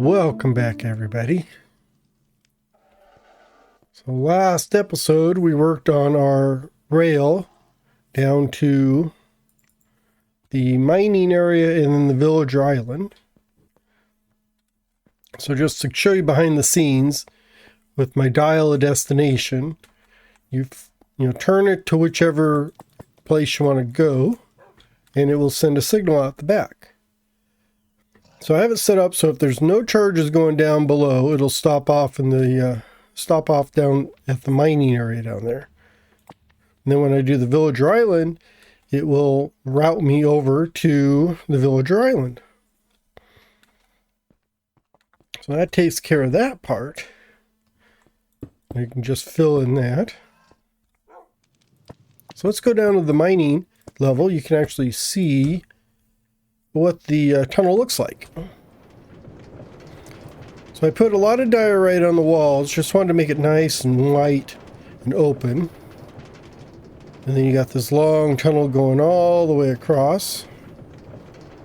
Welcome back, everybody. So last episode we worked on our rail down to the mining area and then the villager island. So just to show you behind the scenes, with my dial a destination, you turn it to whichever place you want to go, and it will send a signal out the back. So I have it set up so if there's no charges going down below, it'll stop off in the down at the mining area down there. And then when I do the villager island, it will route me over to the villager island. So that takes care of that part. I can just fill in that. So let's go down to the mining level. You can actually see what the tunnel looks like. So I put a lot of diorite on the walls, just wanted to make it nice and white and open. And then you got this long tunnel going all the way across.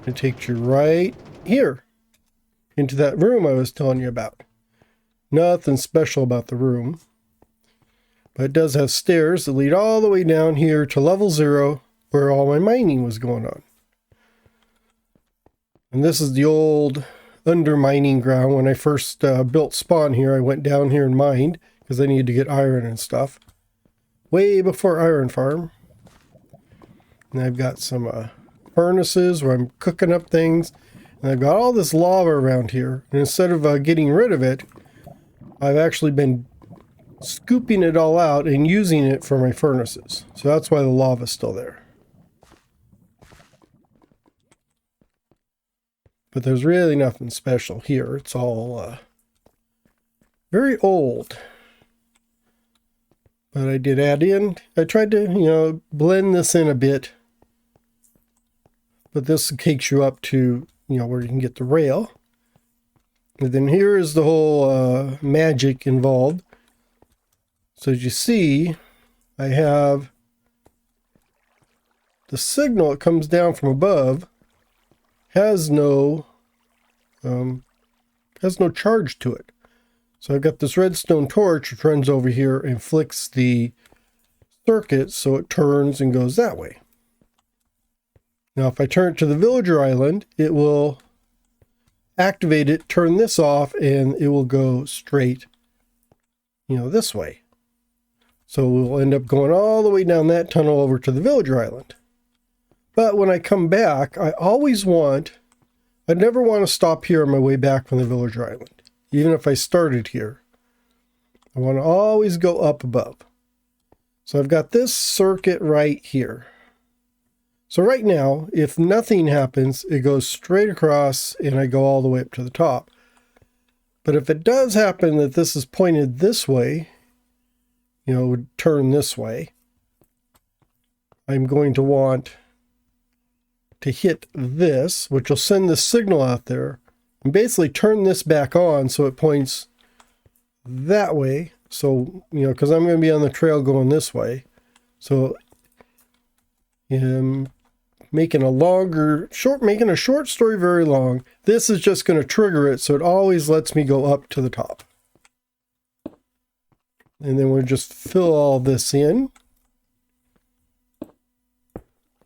It takes you right here into that room I was telling you about. Nothing special about the room, but it does have stairs that lead all the way down here to level 0 where all my mining was going on. And this is the old undermining ground. When I first built spawn here, I went down here and mined because I needed to get iron and stuff. Way before iron farm. And I've got some furnaces where I'm cooking up things. And I've got all this lava around here. And instead of getting rid of it, I've actually been scooping it all out and using it for my furnaces. So that's why the lava's still there. But there's really nothing special here. It's all very old. But I did add in, I tried to, blend this in a bit. But this takes you up to, where you can get the rail. And then here is the whole magic involved. So as you see, I have the signal that comes down from above has no charge to it. So I've got this redstone torch which runs over here and flicks the circuit so it turns and goes that way. Now if I turn it to the villager island, it will activate it, turn this off, and it will go straight, this way. So we'll end up going all the way down that tunnel over to the villager island. But when I come back, I'd never want to stop here on my way back from the villager island. Even if I started here, I want to always go up above. So I've got this circuit right here. So right now, if nothing happens, it goes straight across and I go all the way up to the top. But if it does happen that this is pointed this way, it would turn this way, I'm going to want to hit this, which will send the signal out there and basically turn this back on so it points that way. So, because I'm going to be on the trail going this way. So, making a short story very long, this is just going to trigger it so it always lets me go up to the top. And then we'll just fill all this in.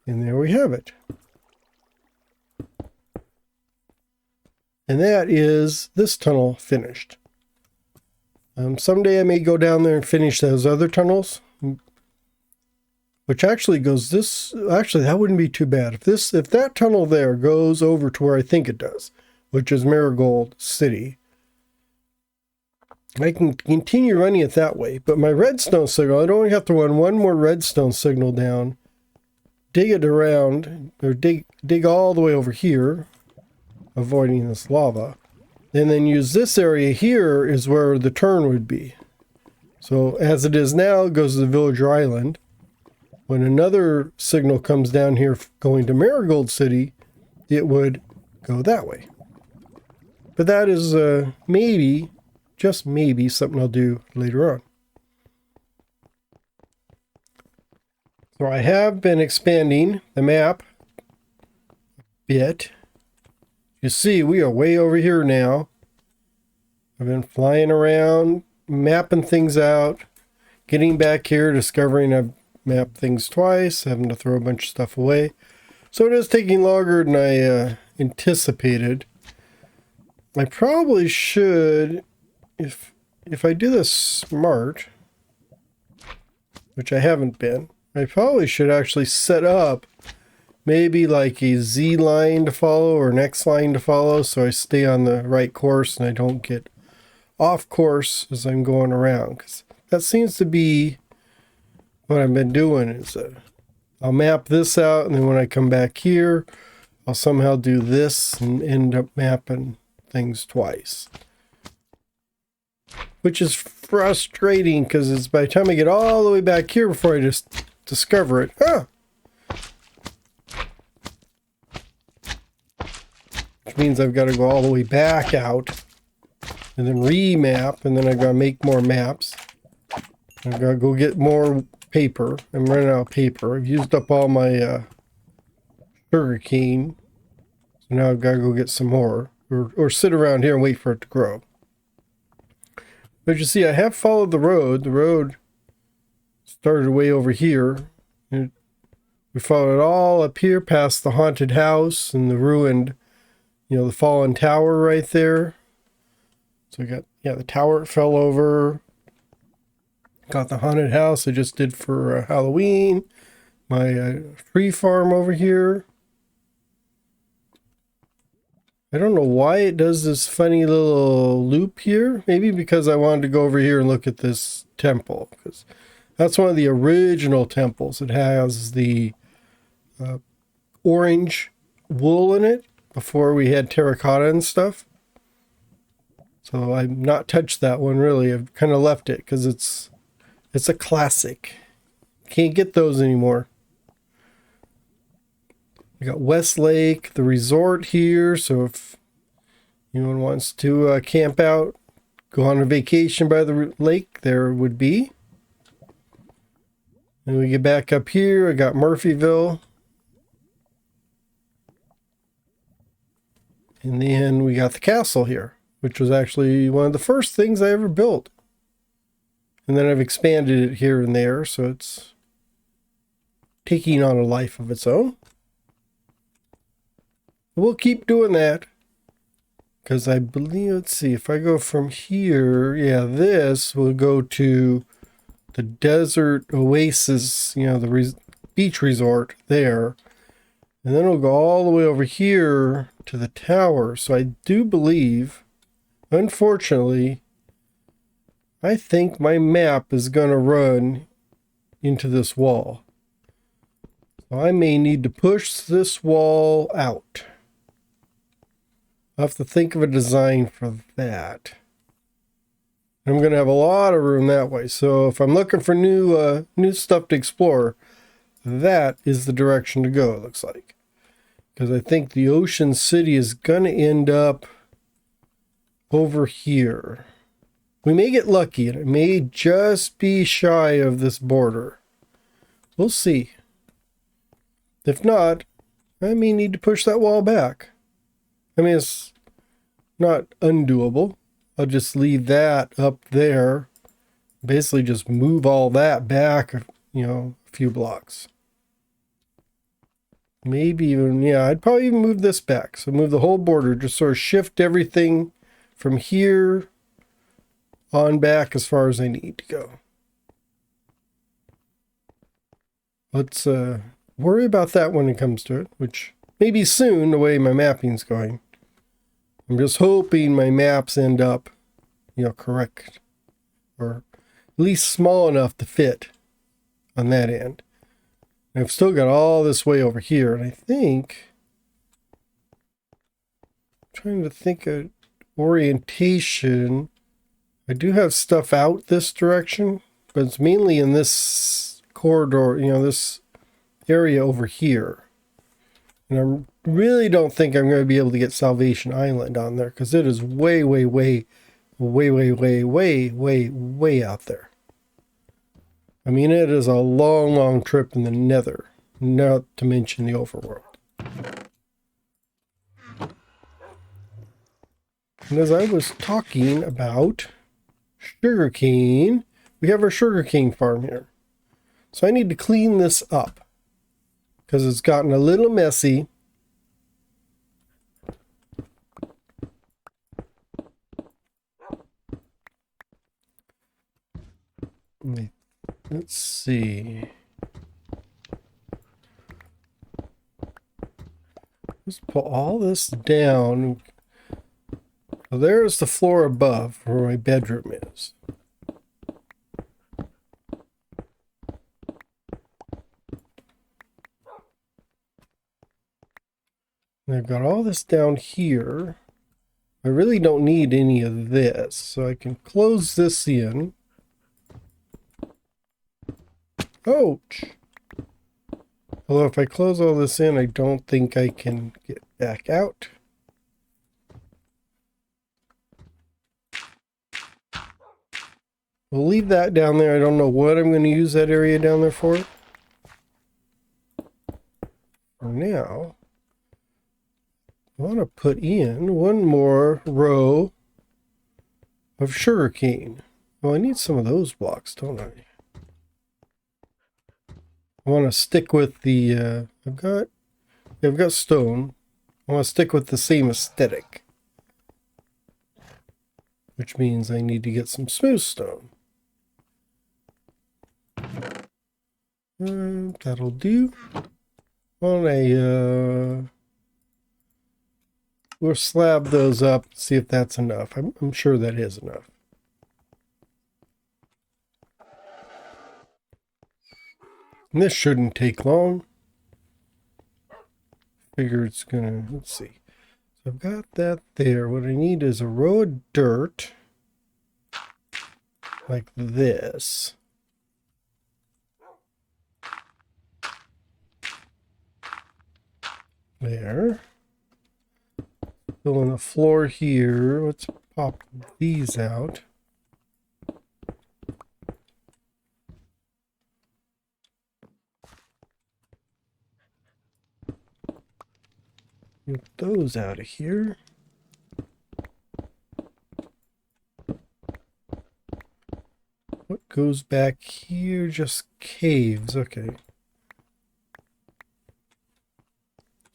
And there we have it. And that is this tunnel finished. Someday I may go down there and finish those other tunnels, which actually goes that wouldn't be too bad. If that tunnel there goes over to where I think it does, which is Marigold City, I can continue running it that way. But my redstone signal, I'd only have to run one more redstone signal down, dig it around, or dig all the way over here, avoiding this lava, and then use this area here is where the turn would be. So as it is now, it goes to the villager island. When another signal comes down here going to Marigold City, it would go that way. But that is maybe, just maybe, something I'll do later on. So I have been expanding the map a bit. You see, we are way over here now. I've been flying around, mapping things out, getting back here, discovering I've mapped things twice, having to throw a bunch of stuff away. So it is taking longer than I anticipated. I probably should, if I do this smart, which I haven't been, I probably should actually set up maybe like a Z line to follow or an X line to follow, so I stay on the right course and I don't get off course as I'm going around. Because that seems to be what I've been doing is I'll map this out, and then when I come back here, I'll somehow do this and end up mapping things twice. Which is frustrating because it's by the time I get all the way back here before I just discover it. Ah! Which means I've got to go all the way back out and then remap, and then I've got to make more maps. I've got to go get more paper. I'm running out of paper. I've used up all my sugarcane. So now I've got to go get some more. Or sit around here and wait for it to grow. But you see, I have followed the road. The road started way over here. We followed it all up here past the haunted house and the ruined, the fallen tower right there. So we got, the tower fell over. Got the haunted house I just did for Halloween. My tree farm over here. I don't know why it does this funny little loop here. Maybe because I wanted to go over here and look at this temple. Because that's one of the original temples. It has the orange wool in it before we had terracotta and stuff. So I've not touched that one really. I've kind of left it because it's a classic. Can't get those anymore. We got Westlake, the resort here. So if anyone wants to camp out, go on a vacation by the lake, there would be. And we get back up here. I got Murphyville. And then we got the castle here, which was actually one of the first things I ever built. And then I've expanded it here and there, so it's taking on a life of its own. We'll keep doing that. Because I believe, let's see, if I go from here, this will go to the desert oasis, the beach resort there. And then it'll go all the way over here to the tower. So I do believe, unfortunately, I think my map is going to run into this wall. So I may need to push this wall out. I'll have to think of a design for that. I'm going to have a lot of room that way. So if I'm looking for new stuff to explore, that is the direction to go, it looks like. Because I think the Ocean City is going to end up over here. We may get lucky, and it may just be shy of this border. We'll see. If not, I may need to push that wall back. I mean, it's not undoable. I'll just leave that up there. Basically just move all that back, a few blocks. Maybe even, I'd probably even move this back. So move the whole border, just sort of shift everything from here on back as far as I need to go. Let's worry about that when it comes to it, which maybe soon, the way my mapping's going. I'm just hoping my maps end up, correct. Or at least small enough to fit on that end. And I've still got all this way over here, and I think, I'm trying to think of orientation. I do have stuff out this direction, but it's mainly in this corridor, this area over here. And I really don't think I'm going to be able to get Salvation Island on there, because it is way, way, way, way, way, way, way, way, way out there. I mean, it is a long, long trip in the nether, not to mention the overworld. And as I was talking about sugarcane, we have our sugarcane farm here. So I need to clean this up because it's gotten a little messy. Let's see. Let's put all this down. So there's the floor above where my bedroom is. And I've got all this down here. I really don't need any of this, so I can close this in. Ouch! Although if I close all this in, I don't think I can get back out. We'll leave that down there. I don't know what I'm going to use that area down there for. For now, I want to put in one more row of sugarcane. Well, I need some of those blocks, don't I? I want to stick with the, I've got stone. I want to stick with the same aesthetic. Which means I need to get some smooth stone. That'll do. We'll slab those up, see if that's enough. I'm sure that is enough. And this shouldn't take long. Figure it's gonna, let's see. So I've got that there. What I need is a row of dirt. Like this. There. Fill in the floor here. Let's pop these out. Get those out of here. What goes back here? Just caves. Okay.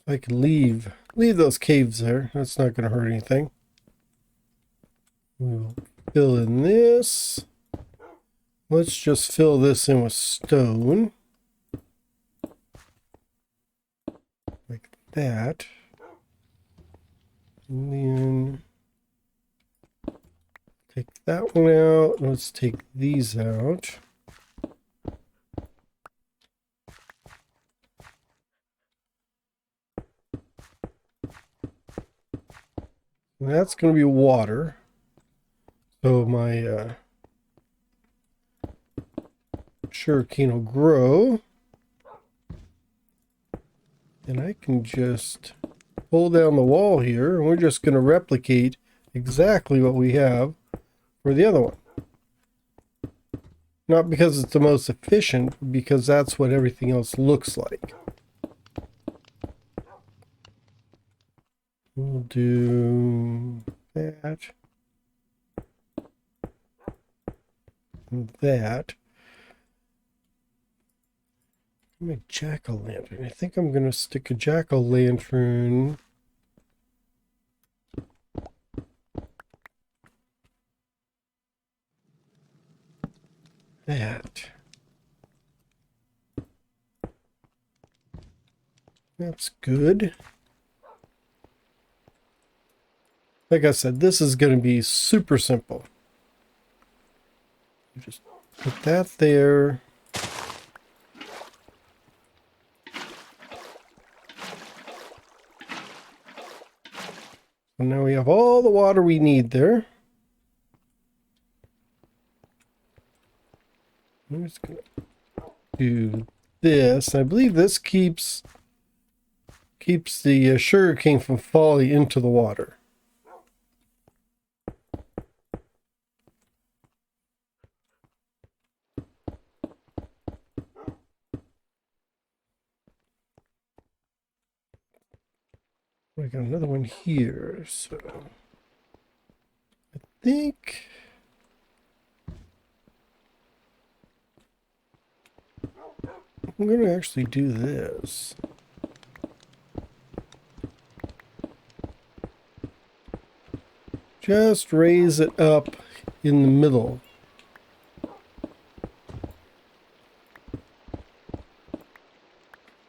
I can leave those caves there. That's not going to hurt anything. We'll fill in this. Let's just fill this in with stone. Like that. And then take that one out. Let's take these out. And that's going to be water. So my sugarcane will grow. And I can just pull down the wall here, and we're just going to replicate exactly what we have for the other one. Not because it's the most efficient, but because that's what everything else looks like. We'll do that. And that. Make jack-o'-lantern. I think I'm going to stick a jack-o'-lantern. That's good. Like I said, this is going to be super simple. Just put that there. So now we have all the water we need there. I'm just going to do this. I believe this keeps the sugarcane from falling into the water. I got another one here, so think I'm going to actually do this. Just raise it up in the middle.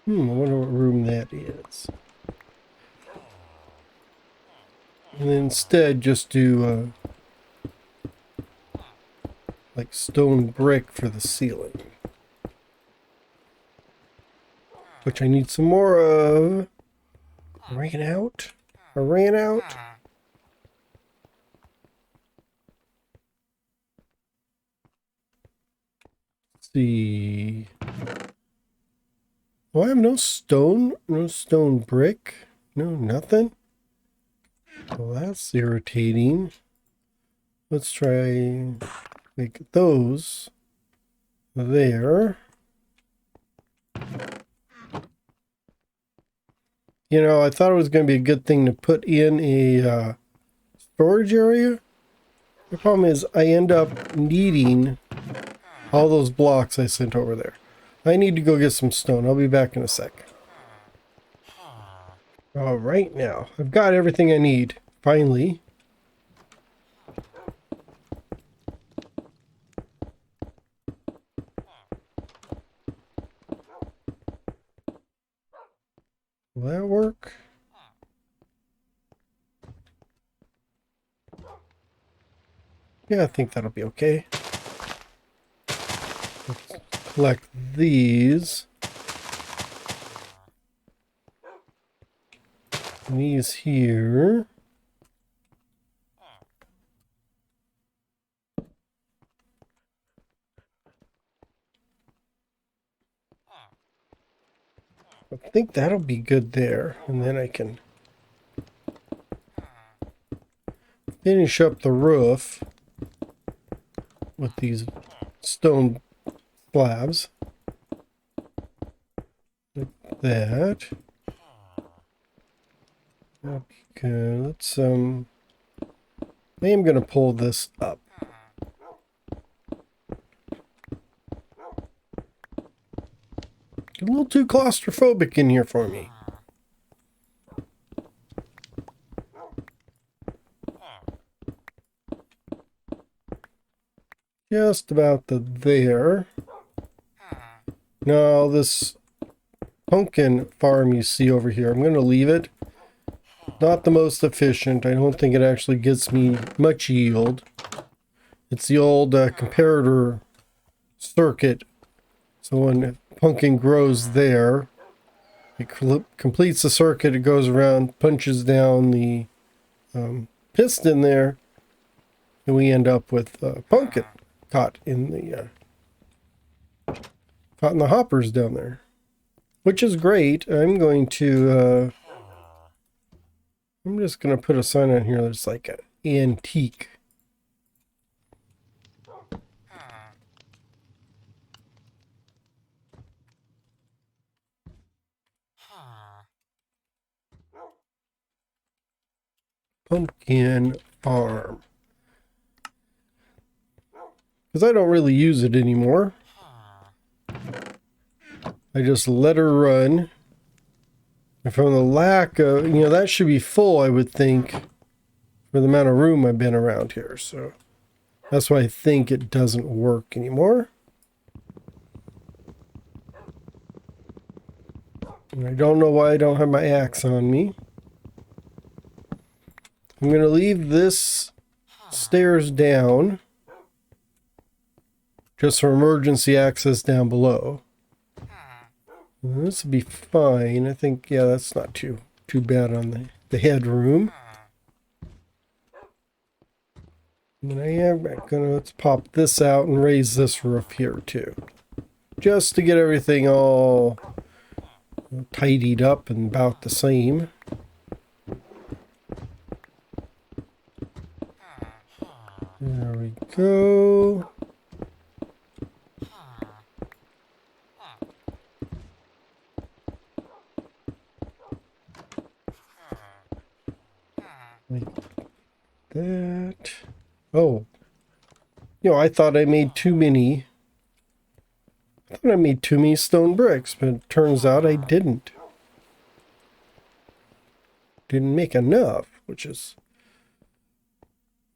I wonder what room that is. And then instead just do like stone brick for the ceiling. Which I need some more of. I ran out. Let's see. Oh, I have no stone brick, no nothing. Well, that's irritating. Let's try make those there. You know, I thought it was going to be a good thing to put in a storage area. The problem is I end up needing all those blocks I sent over there. I need to go get some stone. I'll be back in a sec. All right, now I've got everything I need. Finally. Will that work? Yeah, I think that'll be okay. Let's collect these. And these here. I think that'll be good there. And then I can finish up the roof with these stone slabs. Like that. That'll be good. Let's, I am going to pull this up. A little too claustrophobic in here for me. Just about there. Now this pumpkin farm you see over here, I'm going to leave it. Not the most efficient. I don't think it actually gets me much yield. It's the old comparator circuit. So when pumpkin grows there, it completes the circuit, it goes around, punches down the piston there, and we end up with pumpkin caught in the hoppers down there, which is great. I'm going to I'm just going to put a sign on here that's like an antique. Pumpkin farm. Because I don't really use it anymore. I just let her run. And from the lack of, you know, that should be full, I would think, for the amount of room I've been around here. So that's why I think it doesn't work anymore. And I don't know why I don't have my axe on me. I'm going to leave this stairs down, just for emergency access down below. And this will be fine. I think, yeah, that's not too bad on the headroom. And I am going to, let's pop this out and raise this roof here too. Just to get everything all tidied up and about the same. There we go. Like that. Oh, I thought I made too many. I thought I made too many stone bricks, but it turns out I didn't. Didn't make enough, which is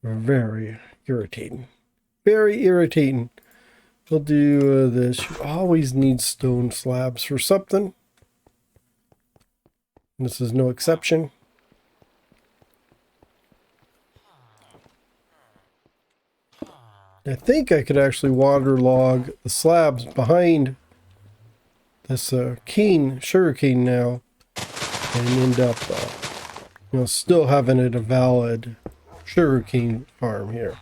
very irritating. Very irritating. We'll do this. You always need stone slabs for something. This is no exception. I think I could actually waterlog the slabs behind this sugarcane now and end up still having it a valid sugarcane farm here.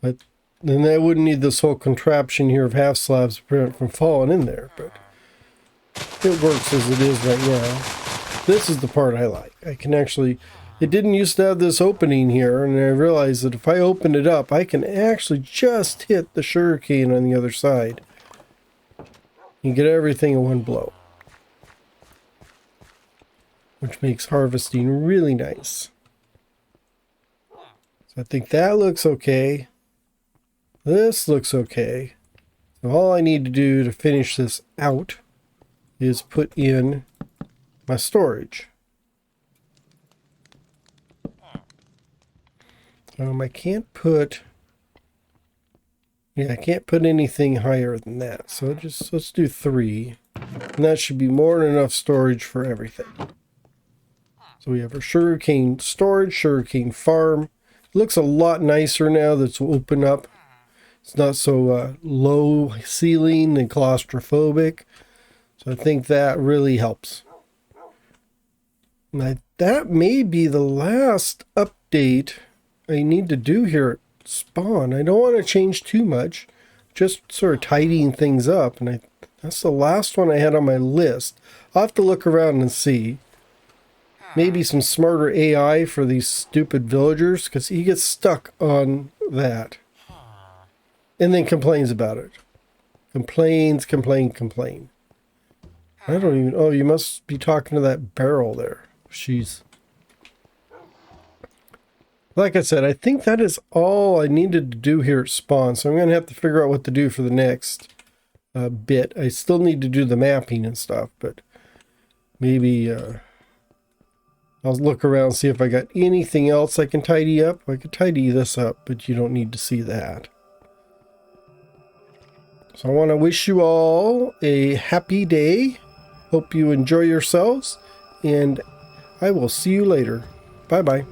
But then I wouldn't need this whole contraption here of half slabs to prevent it from falling in there, but it works as it is right now. This is the part I like. I can actually, it didn't used to have this opening here, and I realized that if I open it up, I can actually just hit the sugarcane on the other side and get everything in one blow, which makes harvesting really nice. So I think that looks okay. This looks okay. So all I need to do to finish this out is put in my storage. I can't put anything higher than that. So let's do 3. And that should be more than enough storage for everything. So we have our sugarcane storage, sugarcane farm. It looks a lot nicer now that's open up. It's not so low ceiling and claustrophobic. So I think that really helps. And that may be the last update I need to do here at spawn. I don't want to change too much. Just sort of tidying things up. And that's the last one I had on my list. I'll have to look around and see. Maybe some smarter AI for these stupid villagers, because he gets stuck on that. And then complains about it. Complain. I don't even... Oh, you must be talking to that barrel there. She's... Like I said, I think that is all I needed to do here at spawn. So I'm going to have to figure out what to do for the next bit. I still need to do the mapping and stuff, but maybe I'll look around and see if I got anything else I can tidy up. I could tidy this up, but you don't need to see that. So I want to wish you all a happy day. Hope you enjoy yourselves, and I will see you later. Bye-bye.